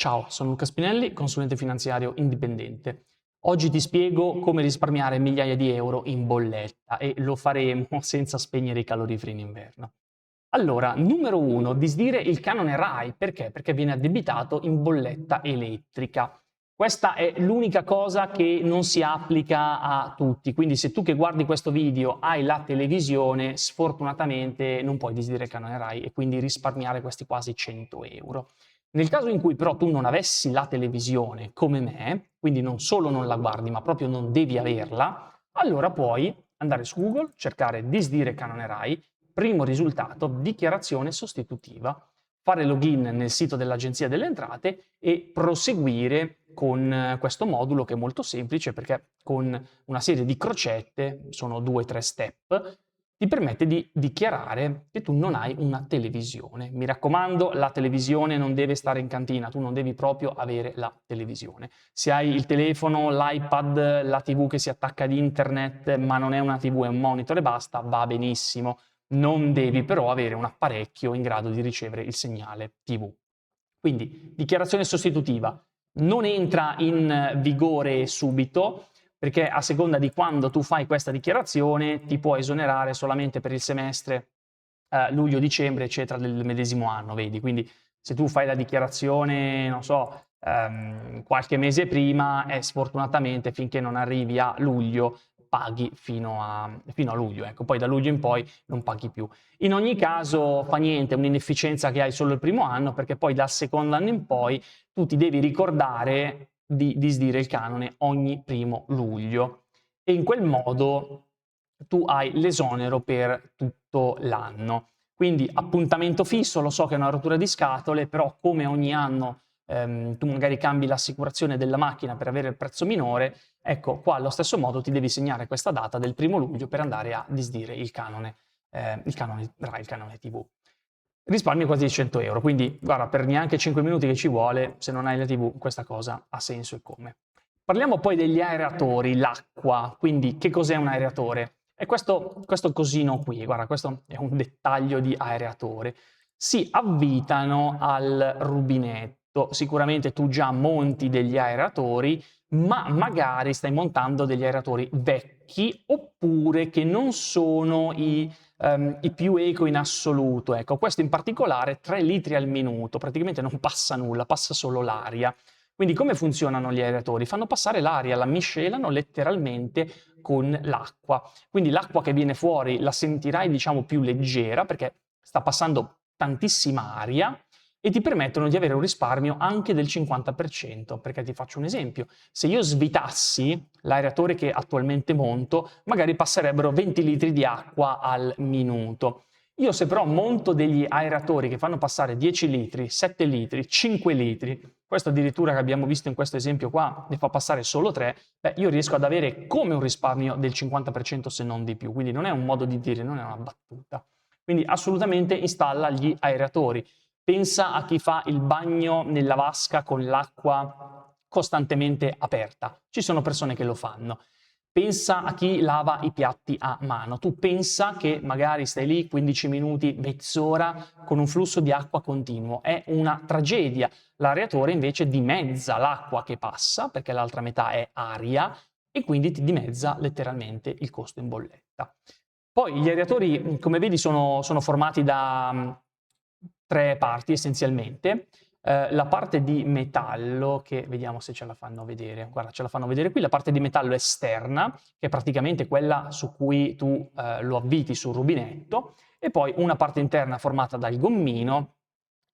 Ciao, sono Luca Spinelli, consulente finanziario indipendente. Oggi ti spiego come risparmiare migliaia di euro in bolletta e lo faremo senza spegnere i caloriferi in inverno. Allora, numero 1, disdire il canone RAI. Perché? Perché viene addebitato in bolletta elettrica. Questa è l'unica cosa che non si applica a tutti, quindi se tu che guardi questo video hai la televisione, sfortunatamente non puoi disdire il canone RAI e quindi risparmiare questi quasi 100 euro. Nel caso in cui però tu non avessi la televisione come me, quindi non solo non la guardi, ma proprio non devi averla, allora puoi andare su Google, cercare disdire canone RAI, primo risultato, dichiarazione sostitutiva, fare login nel sito dell'Agenzia delle Entrate e proseguire con questo modulo che è molto semplice perché con una serie di crocette, sono 2-3 step, ti permette di dichiarare che tu non hai una televisione. Mi raccomando, la televisione non deve stare in cantina, tu non devi proprio avere la televisione. Se hai il telefono, l'iPad, la TV che si attacca ad internet, ma non è una TV, è un monitor e basta, va benissimo. Non devi però avere un apparecchio in grado di ricevere il segnale TV. Quindi, dichiarazione sostitutiva. Non entra in vigore subito, perché a seconda di quando tu fai questa dichiarazione ti può esonerare solamente per il semestre luglio-dicembre, eccetera, del medesimo anno, vedi? Quindi se tu fai la dichiarazione, non so, qualche mese prima, sfortunatamente finché non arrivi a luglio paghi fino a luglio, ecco, poi da luglio in poi non paghi più. In ogni caso fa niente, è un'inefficienza che hai solo il primo anno, perché poi dal secondo anno in poi tu ti devi ricordare di disdire il canone ogni primo luglio e in quel modo tu hai l'esonero per tutto l'anno. Quindi appuntamento fisso, lo so che è una rottura di scatole, però come ogni anno tu magari cambi l'assicurazione della macchina per avere il prezzo minore, ecco qua allo stesso modo ti devi segnare questa data del 1° luglio per andare a disdire il canone RAI, il canone TV. Risparmi quasi 100 euro, quindi guarda, per neanche 5 minuti che ci vuole, se non hai la TV, questa cosa ha senso e come. Parliamo poi degli aeratori, l'acqua, quindi che cos'è un aeratore? E questo cosino qui, guarda, questo è un dettaglio di aeratore. Si avvitano al rubinetto, sicuramente tu già monti degli aeratori, ma magari stai montando degli aeratori vecchi oppure che non sono i più eco in assoluto. Ecco, questo in particolare 3 litri al minuto, praticamente non passa nulla, passa solo l'aria. Quindi come funzionano gli aeratori? Fanno passare l'aria, la miscelano letteralmente con l'acqua. Quindi l'acqua che viene fuori la sentirai, diciamo, più leggera perché sta passando tantissima aria e ti permettono di avere un risparmio anche del 50%, perché ti faccio un esempio. Se io svitassi l'aeratore che attualmente monto, magari passerebbero 20 litri di acqua al minuto. Io se però monto degli aeratori che fanno passare 10 litri, 7 litri, 5 litri, questo addirittura che abbiamo visto in questo esempio qua ne fa passare solo 3, beh, io riesco ad avere come un risparmio del 50% se non di più, quindi non è un modo di dire, non è una battuta. Quindi assolutamente installa gli aeratori. Pensa a chi fa il bagno nella vasca con l'acqua costantemente aperta. Ci sono persone che lo fanno. Pensa a chi lava i piatti a mano. Tu pensa che magari stai lì 15 minuti, mezz'ora con un flusso di acqua continuo. È una tragedia. L'aeratore invece dimezza l'acqua che passa, perché l'altra metà è aria, e quindi ti dimezza letteralmente il costo in bolletta. Poi gli aeratori, come vedi, sono formati da 3 parti essenzialmente. La parte di metallo, che vediamo se ce la fanno vedere, guarda, ce la fanno vedere qui, la parte di metallo esterna, che è praticamente quella su cui tu lo avviti sul rubinetto, e poi una parte interna formata dal gommino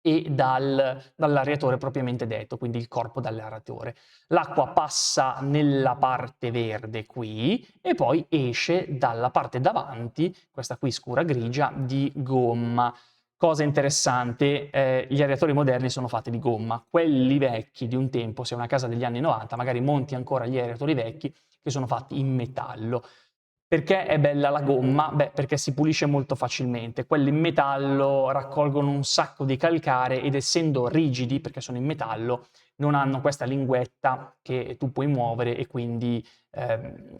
e dall'aeratore propriamente detto, quindi il corpo dell'aeratore. L'acqua passa nella parte verde qui e poi esce dalla parte davanti, questa qui scura grigia, di gomma. Cosa interessante, gli aeratori moderni sono fatti di gomma. Quelli vecchi di un tempo, se è una casa degli anni 90, magari monti ancora gli aeratori vecchi che sono fatti in metallo. Perché è bella la gomma? Beh, perché si pulisce molto facilmente. Quelli in metallo raccolgono un sacco di calcare ed essendo rigidi, perché sono in metallo, non hanno questa linguetta che tu puoi muovere e quindi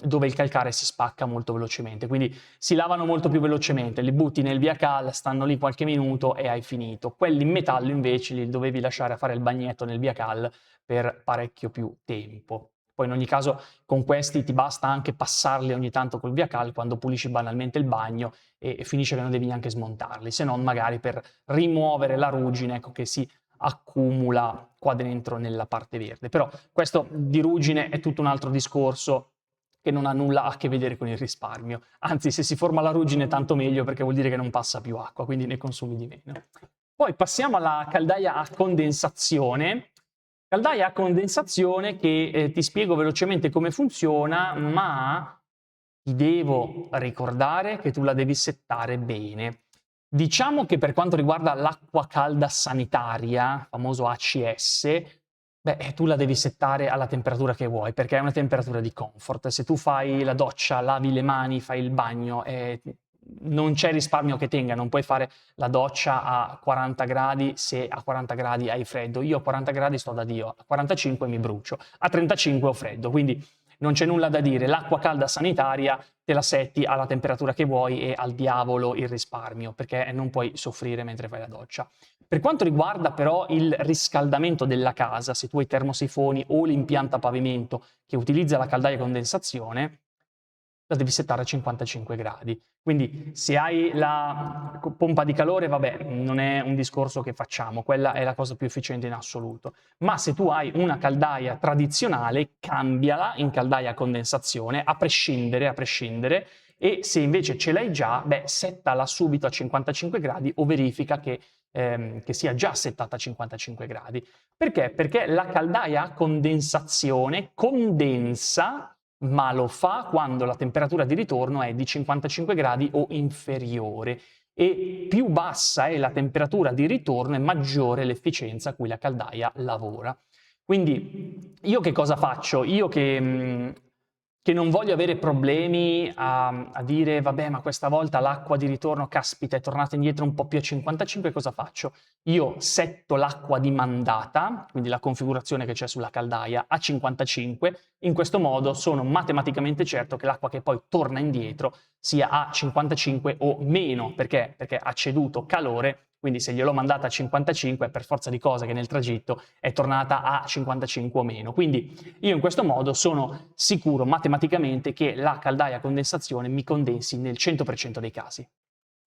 dove il calcare si spacca molto velocemente. Quindi si lavano molto più velocemente, li butti nel via cal, stanno lì qualche minuto e hai finito. Quelli in metallo invece li dovevi lasciare a fare il bagnetto nel via cal per parecchio più tempo. Poi in ogni caso con questi ti basta anche passarli ogni tanto col via cal quando pulisci banalmente il bagno e finisce che non devi neanche smontarli, se non magari per rimuovere la ruggine, ecco, che si accumula qua dentro nella parte verde. Però questo di ruggine è tutto un altro discorso che non ha nulla a che vedere con il risparmio. Anzi, se si forma la ruggine tanto meglio perché vuol dire che non passa più acqua, quindi ne consumi di meno. Poi passiamo alla caldaia a condensazione. Caldaia a condensazione che ti spiego velocemente come funziona, ma ti devo ricordare che tu la devi settare bene. Diciamo che per quanto riguarda l'acqua calda sanitaria, famoso ACS, beh, tu la devi settare alla temperatura che vuoi, perché è una temperatura di comfort. Se tu fai la doccia, lavi le mani, fai il bagno, non c'è risparmio che tenga, non puoi fare la doccia a 40 gradi se a 40 gradi hai freddo. Io a 40 gradi sto da Dio, a 45 mi brucio, a 35 ho freddo, quindi non c'è nulla da dire. L'acqua calda sanitaria te la setti alla temperatura che vuoi e al diavolo il risparmio, perché non puoi soffrire mentre fai la doccia. Per quanto riguarda però il riscaldamento della casa, se tu hai termosifoni o l'impianto a pavimento che utilizza la caldaia a condensazione, la devi settare a 55 gradi. Quindi se hai la pompa di calore, vabbè, non è un discorso che facciamo, quella è la cosa più efficiente in assoluto. Ma se tu hai una caldaia tradizionale, cambiala in caldaia a condensazione, a prescindere, e se invece ce l'hai già, beh, settala subito a 55 gradi o verifica che sia già settata a 55 gradi. Perché? Perché la caldaia a condensazione condensa, ma lo fa quando la temperatura di ritorno è di 55 gradi o inferiore e più bassa è la temperatura di ritorno e maggiore l'efficienza a cui la caldaia lavora. Quindi io che cosa faccio? Io che non voglio avere problemi a dire vabbè, ma questa volta l'acqua di ritorno, caspita, è tornata indietro un po' più a 55, cosa faccio? Io setto l'acqua di mandata, quindi la configurazione che c'è sulla caldaia, a 55, in questo modo sono matematicamente certo che l'acqua che poi torna indietro sia a 55 o meno, perché? Perché ha ceduto calore, quindi se gliel'ho mandata a 55 è per forza di cose che nel tragitto è tornata a 55 o meno. Quindi io in questo modo sono sicuro matematicamente che la caldaia a condensazione mi condensi nel 100% dei casi.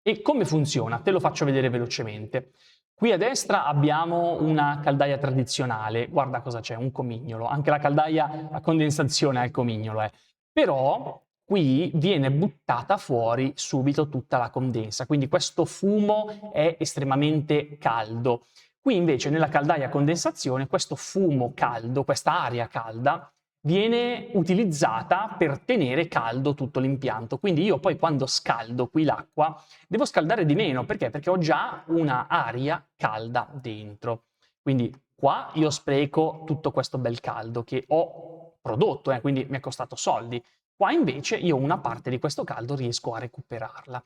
E come funziona? Te lo faccio vedere velocemente. Qui a destra abbiamo una caldaia tradizionale, guarda cosa c'è, un comignolo, anche la caldaia a condensazione ha il comignolo, però qui viene buttata fuori subito tutta la condensa, quindi questo fumo è estremamente caldo. Qui invece nella caldaia a condensazione questo fumo caldo, questa aria calda, viene utilizzata per tenere caldo tutto l'impianto. Quindi io poi quando scaldo qui l'acqua devo scaldare di meno, perché? Perché ho già una aria calda dentro. Quindi qua io spreco tutto questo bel caldo che ho prodotto, quindi mi è costato soldi. Qua invece io una parte di questo caldo riesco a recuperarla.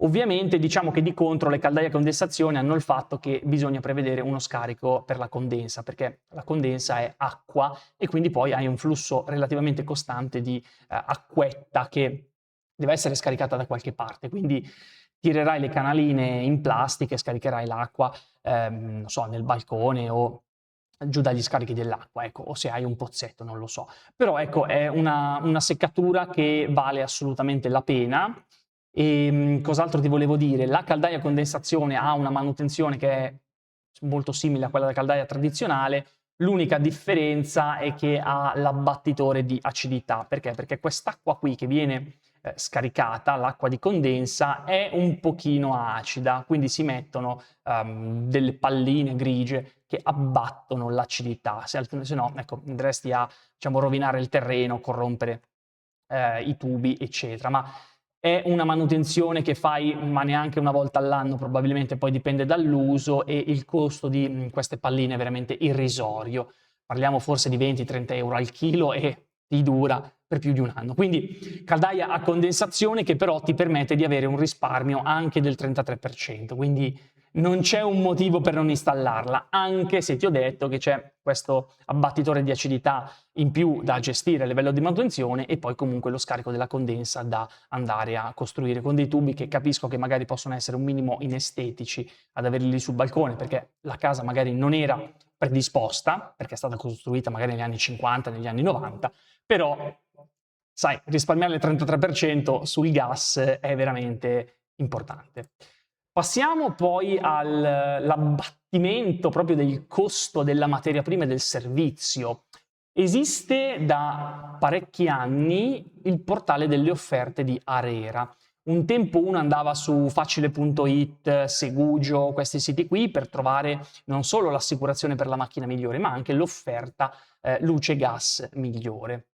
Ovviamente diciamo che di contro le caldaie a condensazione hanno il fatto che bisogna prevedere uno scarico per la condensa, perché la condensa è acqua e quindi poi hai un flusso relativamente costante di acquetta che deve essere scaricata da qualche parte. Quindi tirerai le canaline in plastica e scaricherai l'acqua, non so, nel balcone o giù dagli scarichi dell'acqua, ecco, o se hai un pozzetto, non lo so. Però ecco, è una seccatura che vale assolutamente la pena. E cos'altro ti volevo dire? La caldaia a condensazione ha una manutenzione che è molto simile a quella della caldaia tradizionale, l'unica differenza è che ha l'abbattitore di acidità. Perché? Perché quest'acqua qui che viene scaricata, l'acqua di condensa, è un pochino acida, quindi si mettono delle palline grigie che abbattono l'acidità, se no ecco, andresti a, diciamo, rovinare il terreno, corrompere i tubi, eccetera. Ma è una manutenzione che fai ma neanche una volta all'anno, probabilmente poi dipende dall'uso, e il costo di queste palline è veramente irrisorio. Parliamo forse di 20-30 euro al chilo e ti dura per più di un anno. Quindi caldaia a condensazione che però ti permette di avere un risparmio anche del 33%, quindi non c'è un motivo per non installarla, anche se ti ho detto che c'è questo abbattitore di acidità in più da gestire a livello di manutenzione e poi comunque lo scarico della condensa da andare a costruire con dei tubi che capisco che magari possono essere un minimo inestetici ad averli lì sul balcone perché la casa magari non era predisposta, perché è stata costruita magari negli anni 50, negli anni 90, però sai, risparmiare il 33% sul gas è veramente importante. Passiamo poi all'abbattimento proprio del costo della materia prima e del servizio. Esiste da parecchi anni il portale delle offerte di Arera. Un tempo uno andava su facile.it, Segugio, questi siti qui per trovare non solo l'assicurazione per la macchina migliore, ma anche l'offerta luce gas migliore.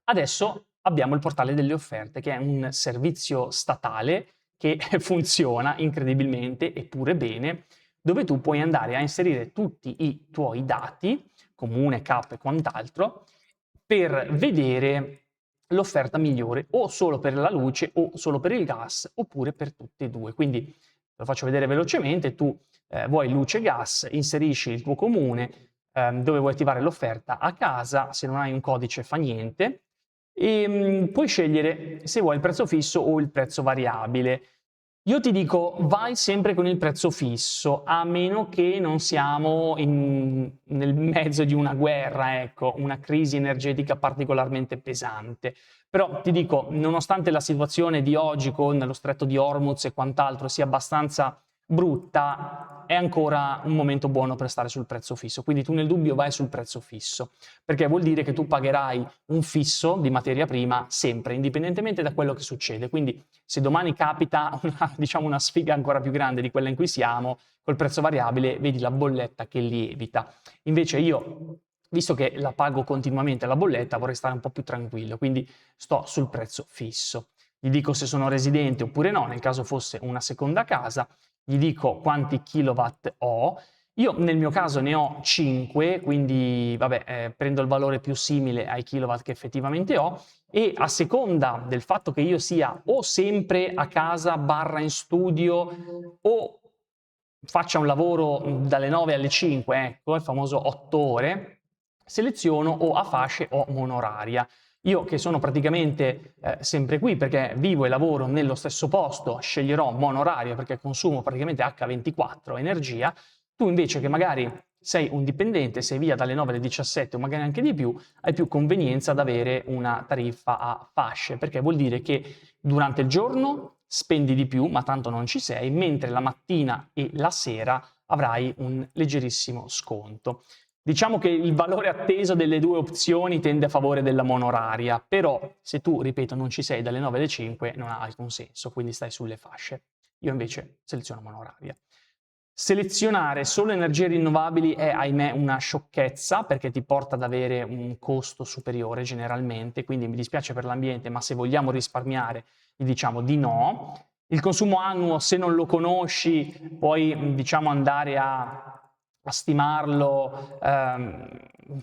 Adesso abbiamo il portale delle offerte, che è un servizio statale che funziona incredibilmente eppure bene, dove tu puoi andare a inserire tutti i tuoi dati, comune, CAP e quant'altro, per vedere l'offerta migliore o solo per la luce o solo per il gas oppure per tutte e due. Quindi lo faccio vedere velocemente, tu vuoi luce e gas, inserisci il tuo comune, dove vuoi attivare l'offerta a casa, se non hai un codice fa niente, e puoi scegliere se vuoi il prezzo fisso o il prezzo variabile. Io ti dico, vai sempre con il prezzo fisso, a meno che non siamo nel mezzo di una guerra, ecco, una crisi energetica particolarmente pesante. Però ti dico, nonostante la situazione di oggi con lo stretto di Hormuz e quant'altro sia abbastanza brutta, è ancora un momento buono per stare sul prezzo fisso. Quindi tu nel dubbio vai sul prezzo fisso, perché vuol dire che tu pagherai un fisso di materia prima sempre, indipendentemente da quello che succede. Quindi se domani capita una sfiga ancora più grande di quella in cui siamo, col prezzo variabile vedi la bolletta che lievita. Invece io, visto che la pago continuamente la bolletta, vorrei stare un po' più tranquillo, quindi sto sul prezzo fisso. Gli dico se sono residente oppure no, nel caso fosse una seconda casa, gli dico quanti kilowatt ho. Io nel mio caso ne ho 5, quindi vabbè, prendo il valore più simile ai kilowatt che effettivamente ho e a seconda del fatto che io sia o sempre a casa barra in studio o faccia un lavoro dalle 9 alle 5, ecco, il famoso 8 ore, seleziono o a fasce o monoraria. Io che sono praticamente sempre qui perché vivo e lavoro nello stesso posto, sceglierò monoraria perché consumo praticamente H24 energia. Tu invece che magari sei un dipendente, sei via dalle 9 alle 17 o magari anche di più, hai più convenienza ad avere una tariffa a fasce, perché vuol dire che durante il giorno spendi di più, ma tanto non ci sei, mentre la mattina e la sera avrai un leggerissimo sconto. Diciamo che il valore atteso delle due opzioni tende a favore della monoraria, però se tu, ripeto, non ci sei dalle 9 alle 5 non ha alcun senso, quindi stai sulle fasce. Io invece seleziono monoraria. Selezionare solo energie rinnovabili è, ahimè, una sciocchezza perché ti porta ad avere un costo superiore generalmente, quindi mi dispiace per l'ambiente, ma se vogliamo risparmiare gli diciamo di no. Il consumo annuo, se non lo conosci, puoi diciamo andare a stimarlo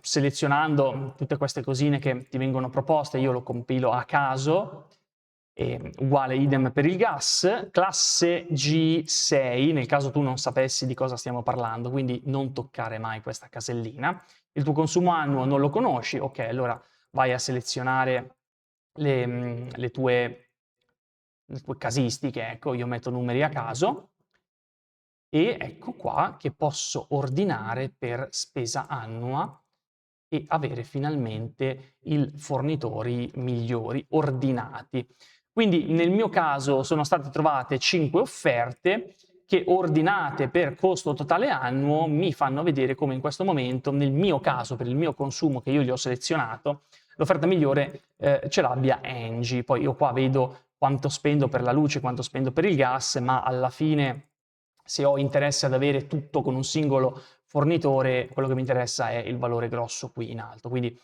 selezionando tutte queste cosine che ti vengono proposte, io lo compilo a caso, uguale idem per il gas, classe G6, nel caso tu non sapessi di cosa stiamo parlando, quindi non toccare mai questa casellina. Il tuo consumo annuo non lo conosci, ok, allora vai a selezionare le tue casistiche, ecco, io metto numeri a caso, e ecco qua che posso ordinare per spesa annua e avere finalmente i fornitori migliori ordinati. Quindi nel mio caso sono state trovate 5 offerte che ordinate per costo totale annuo mi fanno vedere come in questo momento, nel mio caso, per il mio consumo che io gli ho selezionato, l'offerta migliore ce l'abbia Engie. Poi io qua vedo quanto spendo per la luce, quanto spendo per il gas, ma alla fine se ho interesse ad avere tutto con un singolo fornitore, quello che mi interessa è il valore grosso qui in alto. Quindi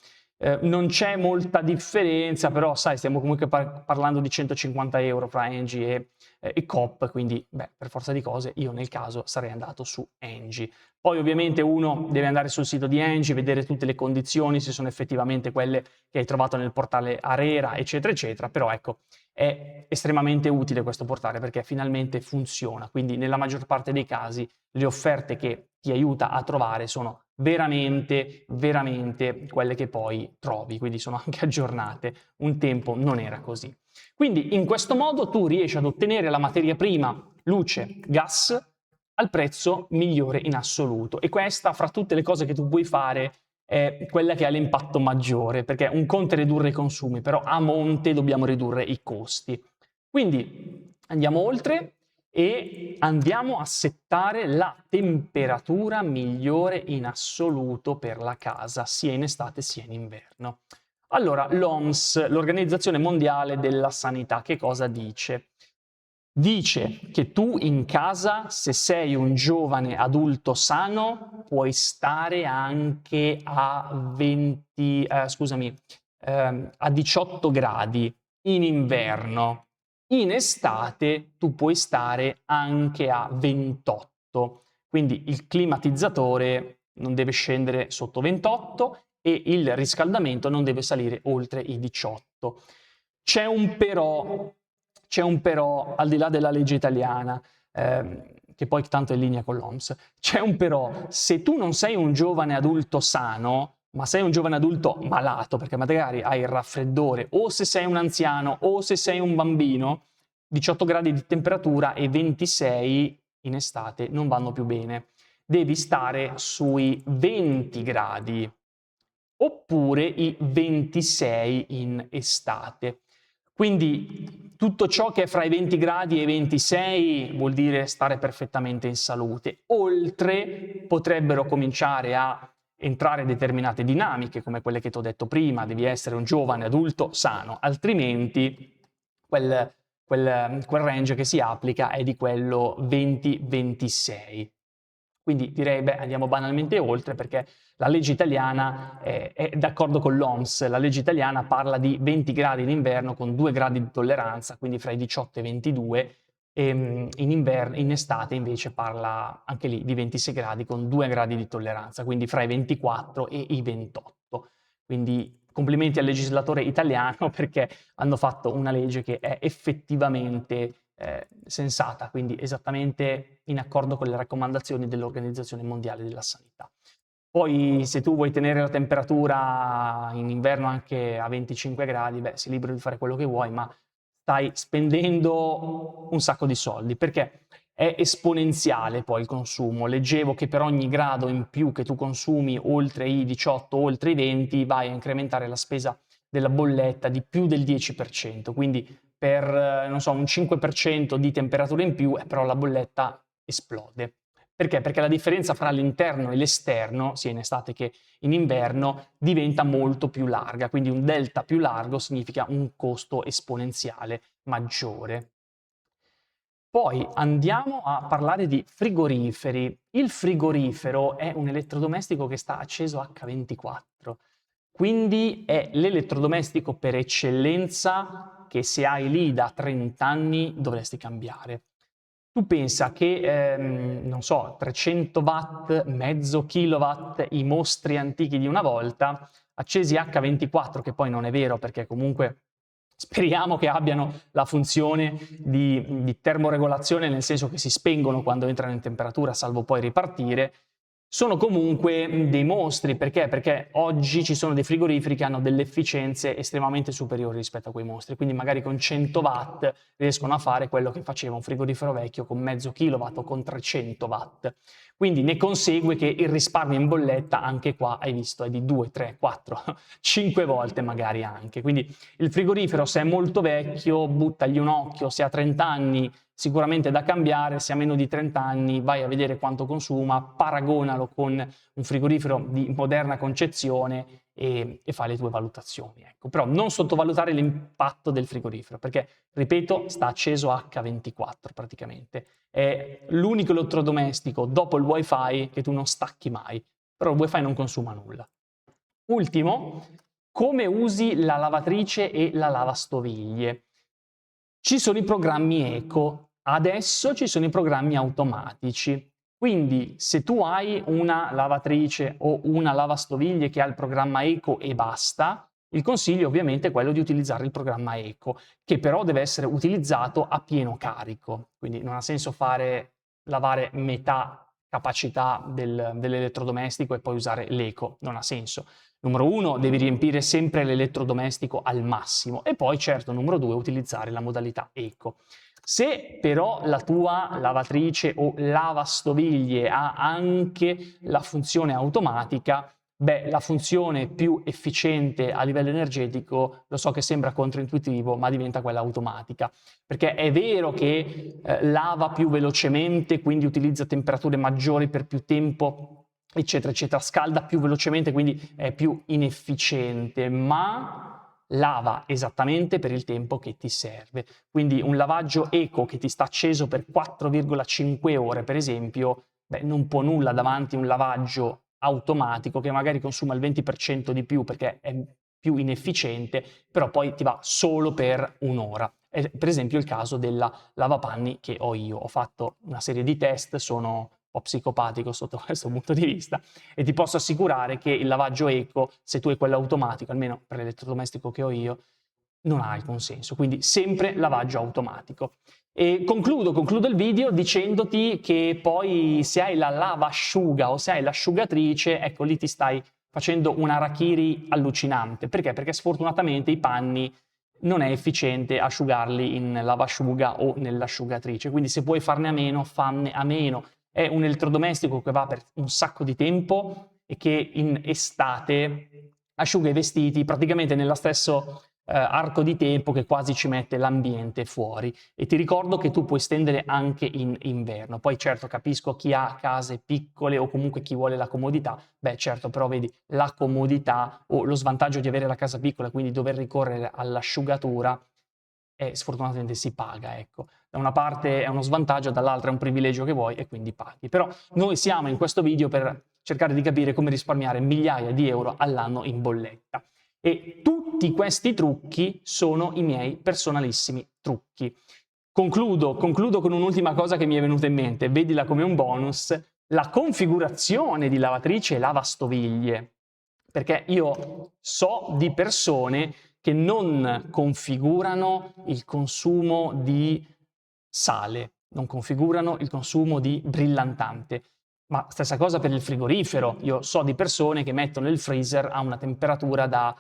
Non c'è molta differenza, però sai, stiamo comunque parlando di 150 euro fra Engie e Coop, quindi per forza di cose io nel caso sarei andato su Engie. Poi ovviamente uno deve andare sul sito di Engie, vedere tutte le condizioni, se sono effettivamente quelle che hai trovato nel portale ARERA, eccetera, eccetera, però ecco, è estremamente utile questo portale perché finalmente funziona, quindi nella maggior parte dei casi le offerte che ti aiuta a trovare sono veramente quelle che poi trovi, quindi sono anche aggiornate. Un tempo non era così. Quindi in questo modo tu riesci ad ottenere la materia prima, luce, gas, al prezzo migliore in assoluto. E questa, fra tutte le cose che tu puoi fare, è quella che ha l'impatto maggiore, perché un conto è ridurre i consumi, però a monte dobbiamo ridurre i costi. Quindi andiamo oltre e andiamo a settare la temperatura migliore in assoluto per la casa, sia in estate sia in inverno. Allora, l'OMS, l'Organizzazione Mondiale della Sanità, che cosa dice? Dice che tu in casa, se sei un giovane adulto sano, puoi stare anche a 18 gradi in inverno. In estate tu puoi stare anche a 28, quindi il climatizzatore non deve scendere sotto 28 e il riscaldamento non deve salire oltre i 18. C'è un però, al di là della legge italiana, che poi tanto è in linea con l'OMS, c'è un però, se tu non sei un giovane adulto sano, ma sei un giovane adulto malato, perché magari hai il raffreddore, o se sei un anziano, o se sei un bambino, 18 gradi di temperatura e 26 in estate non vanno più bene. Devi stare sui 20 gradi, oppure i 26 in estate. Quindi tutto ciò che è fra i 20 gradi e i 26 vuol dire stare perfettamente in salute. Oltre potrebbero cominciare a entrare determinate dinamiche, come quelle che ti ho detto prima, devi essere un giovane adulto sano, altrimenti quel range che si applica è di quello 20-26. Quindi direi, andiamo banalmente oltre perché la legge italiana è d'accordo con l'OMS, la legge italiana parla di 20 gradi in inverno con 2 gradi di tolleranza, quindi fra i 18 e i 22, e in estate invece parla anche lì di 26 gradi con 2 gradi di tolleranza, quindi fra i 24 e i 28. Quindi complimenti al legislatore italiano perché hanno fatto una legge che è effettivamente sensata, quindi esattamente in accordo con le raccomandazioni dell'Organizzazione Mondiale della Sanità. Poi se tu vuoi tenere la temperatura in inverno anche a 25 gradi, sei libero di fare quello che vuoi, ma stai spendendo un sacco di soldi, perché è esponenziale poi il consumo. Leggevo che per ogni grado in più che tu consumi oltre i 18, oltre i 20, vai a incrementare la spesa della bolletta di più del 10%, quindi per, non so, un 5% di temperatura in più, però la bolletta esplode. Perché? Perché la differenza fra l'interno e l'esterno, sia in estate che in inverno, diventa molto più larga, quindi un delta più largo significa un costo esponenziale maggiore. Poi andiamo a parlare di frigoriferi. Il frigorifero è un elettrodomestico che sta acceso H24, quindi è l'elettrodomestico per eccellenza che se hai lì da 30 anni dovresti cambiare. Tu pensa che, non so, 300 watt, mezzo kilowatt, i mostri antichi di una volta, accesi H24, che poi non è vero perché comunque speriamo che abbiano la funzione di termoregolazione, nel senso che si spengono quando entrano in temperatura, salvo poi ripartire, sono comunque dei mostri. Perché? Perché oggi ci sono dei frigoriferi che hanno delle efficienze estremamente superiori rispetto a quei mostri, quindi magari con 100 watt riescono a fare quello che faceva un frigorifero vecchio con mezzo kilowatt o con 300 watt. Quindi ne consegue che il risparmio in bolletta, anche qua hai visto, è di 2, 3, 4, 5 volte magari anche. Quindi il frigorifero, se è molto vecchio, buttagli un occhio, se ha 30 anni sicuramente da cambiare, se ha meno di 30 anni vai a vedere quanto consuma, paragonalo con un frigorifero di moderna concezione e fai le tue valutazioni. Ecco. Però non sottovalutare l'impatto del frigorifero, perché, ripeto, sta acceso H24 praticamente. È l'unico elettrodomestico dopo il wifi che tu non stacchi mai, però il wifi non consuma nulla. Ultimo, come usi la lavatrice e la lavastoviglie? Ci sono i programmi eco, adesso ci sono i programmi automatici. Quindi se tu hai una lavatrice o una lavastoviglie che ha il programma eco e basta, il consiglio ovviamente è quello di utilizzare il programma eco, che però deve essere utilizzato a pieno carico. Quindi non ha senso lavare metà capacità dell'elettrodomestico e poi usare l'eco, non ha senso. Numero 1, devi riempire sempre l'elettrodomestico al massimo e poi certo, numero 2, utilizzare la modalità eco. Se però la tua lavatrice o lavastoviglie ha anche la funzione automatica, beh, la funzione più efficiente a livello energetico, lo so che sembra controintuitivo, ma diventa quella automatica. Perché è vero che lava più velocemente, quindi utilizza temperature maggiori per più tempo, eccetera, eccetera, scalda più velocemente, quindi è più inefficiente, ma lava esattamente per il tempo che ti serve. Quindi un lavaggio eco che ti sta acceso per 4,5 ore, per esempio, beh, non può nulla davanti a un lavaggio automatico che magari consuma il 20% di più perché è più inefficiente, però poi ti va solo per un'ora. È per esempio il caso della lavapanni che ho io. Ho fatto una serie di test, sono un po' psicopatico sotto questo punto di vista e ti posso assicurare che il lavaggio eco, se tu hai quello automatico, almeno per l'elettrodomestico che ho io, non ha alcun senso, quindi sempre lavaggio automatico. E concludo il video dicendoti che poi se hai la lavasciuga o se hai l'asciugatrice, ecco lì ti stai facendo un harakiri allucinante. Perché? Perché sfortunatamente i panni non è efficiente asciugarli in lavasciuga o nell'asciugatrice, quindi se puoi farne a meno, fanne a meno. È un elettrodomestico che va per un sacco di tempo e che in estate asciuga i vestiti praticamente nello stesso arco di tempo che quasi ci mette l'ambiente fuori. E ti ricordo che tu puoi stendere anche in inverno. Poi certo capisco chi ha case piccole o comunque chi vuole la comodità, beh certo, però vedi la comodità o lo svantaggio di avere la casa piccola, quindi dover ricorrere all'asciugatura, sfortunatamente si paga, ecco. Da una parte è uno svantaggio, dall'altra è un privilegio che vuoi e quindi paghi. Però noi siamo in questo video per cercare di capire come risparmiare migliaia di euro all'anno in bolletta. E tutti questi trucchi sono i miei personalissimi trucchi. Concludo con un'ultima cosa che mi è venuta in mente, vedila come un bonus, la configurazione di lavatrice e lavastoviglie. Perché io so di persone che non configurano il consumo di sale, non configurano il consumo di brillantante. Ma stessa cosa per il frigorifero. Io so di persone che mettono il freezer a una temperatura da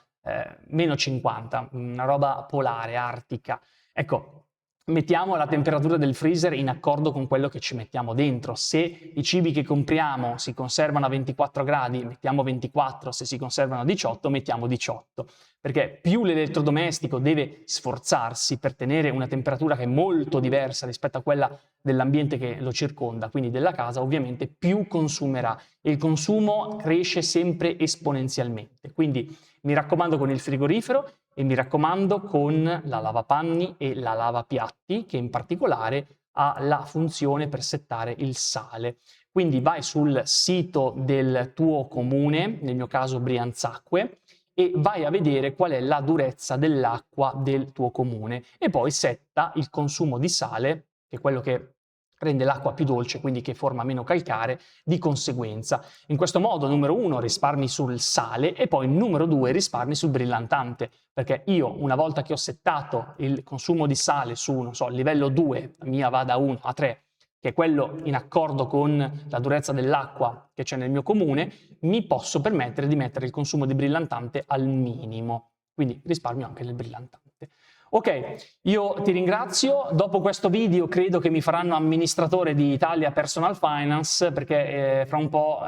meno 50, una roba polare, artica. Ecco, mettiamo la temperatura del freezer in accordo con quello che ci mettiamo dentro. Se i cibi che compriamo si conservano a 24 gradi, mettiamo 24, se si conservano a 18, mettiamo 18. Perché più l'elettrodomestico deve sforzarsi per tenere una temperatura che è molto diversa rispetto a quella dell'ambiente che lo circonda, quindi della casa, ovviamente più consumerà e il consumo cresce sempre esponenzialmente. Quindi mi raccomando con il frigorifero e mi raccomando con la lavapanni e la lavapiatti, che in particolare ha la funzione per settare il sale. Quindi vai sul sito del tuo comune, nel mio caso Brianzacque, e vai a vedere qual è la durezza dell'acqua del tuo comune e poi setta il consumo di sale, che è quello che rende l'acqua più dolce, quindi che forma meno calcare, di conseguenza. In questo modo, numero 1, risparmi sul sale e poi numero 2, risparmi sul brillantante, perché io una volta che ho settato il consumo di sale su, non so, livello 2, la mia va da 1 a 3, che è quello in accordo con la durezza dell'acqua che c'è nel mio comune, mi posso permettere di mettere il consumo di brillantante al minimo. Quindi risparmio anche nel brillantante. Ok, io ti ringrazio. Dopo questo video credo che mi faranno amministratore di Italia Personal Finance, perché fra un po'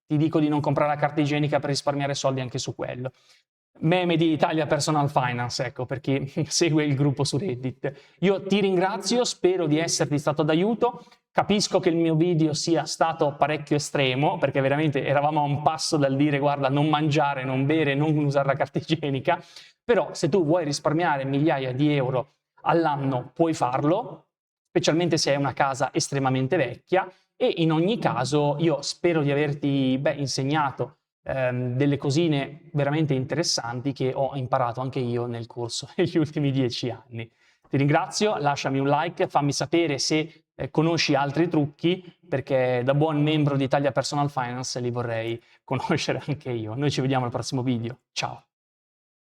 ti dico di non comprare la carta igienica per risparmiare soldi anche su quello. Meme di Italia Personal Finance, ecco, per chi segue il gruppo su Reddit. Io ti ringrazio, spero di esserti stato d'aiuto. Capisco che il mio video sia stato parecchio estremo, perché veramente eravamo a un passo dal dire guarda, non mangiare, non bere, non usare la carta igienica, però se tu vuoi risparmiare migliaia di euro all'anno puoi farlo, specialmente se hai una casa estremamente vecchia, e in ogni caso io spero di averti insegnato delle cosine veramente interessanti che ho imparato anche io nel corso degli ultimi 10 anni. Ti ringrazio, lasciami un like, fammi sapere se conosci altri trucchi, perché da buon membro di Italia Personal Finance li vorrei conoscere anche io. Noi ci vediamo al prossimo video. Ciao!